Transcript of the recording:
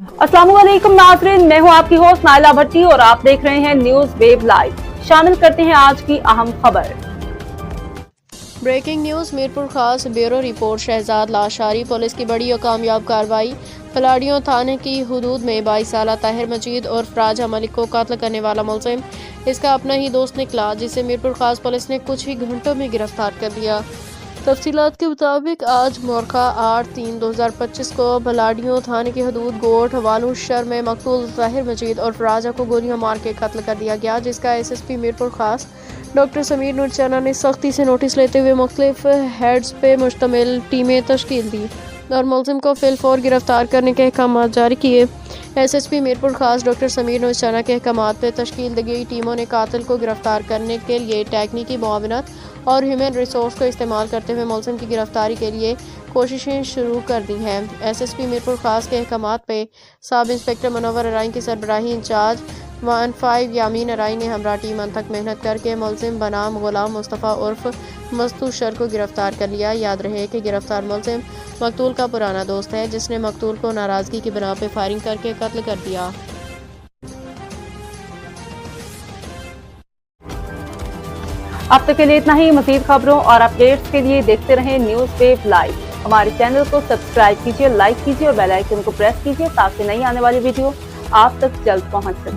अस्सलाम वालेकुम नाज़रीन, मैं हूं आपकी होस्ट नाइला भट्टी और आप देख रहे हैं न्यूज वेब लाइव। शामिल करते हैं आज की अहम खबर। Breaking news Mirpur Khas bureau report. Shahzad Lashari police की बड़ी और कामयाब कार्रवाई। फलाड़ियों थाने की हुदूद में 22 साल ताहिर मजीद और फराजा मलिक को कत्ल करने वाला मुलजिम इसका अपना ही दोस्त निकला, जिसे मीरपुर खास पुलिस ने कुछ ही घंटों में गिरफ्तार कर लिया। तफसीलात के मुताबिक आज मोरखा 8/3/2025 को भलाड़ियों थाने की हदूद गोठ वालू शहर में मकतूल ताहिर मजीद और फराजा को गोलियां मार के कत्ल कर दिया गया, जिसका एसएसपी मीरपुर खास डॉक्टर समीर नूर चना ने सख्ती से नोटिस लेते हुए मुख्तलिफ हेड्स पे मुश्तमिल टीमें तश्कील दी और मुलजिम को फिलफौर गिरफ्तार करने के अहकाम जारी किए। एसएसपी मीरपुर खास डॉक्टर समीर नूर चना के अहकाम पे तश्कील दी गई टीमों ने कातिल को गिरफ्तार करने के लिए टेक्निकी मुआवनत और ह्यूमन रिसोर्स का इस्तेमाल करते हुए मुलजिम की गिरफ्तारी के लिए कोशिशें शुरू कर दी हैं। एसएसपी मीरपुर खास के अहकाम पे सब इंस्पेक्टर मुनव्वर अराइन की सरबराही इंचार्ज 15 यामीन अराइन ने हमरा टीम अनथक मेहनत करके मुलजिम बनाम गुलाम मुस्तफ़ा उर्फ मस्तू शर को गिरफ्तार कर लिया। याद रहे कि गिरफ्तार मुलजिम मकतूल का पुराना दोस्त है, जिसने मकतूल को नाराजगी की बिना पे फायरिंग करके कत्ल कर दिया। अब तक के लिए इतना ही। मज़ीद खबरों और अपडेट्स के लिए देखते रहें न्यूज वेब लाइव। हमारे चैनल को सब्सक्राइब कीजिए, लाइक कीजिए और बेल आइकन को प्रेस कीजिए ताकि नई आने वाली वीडियो आप तक जल्द पहुंच सके।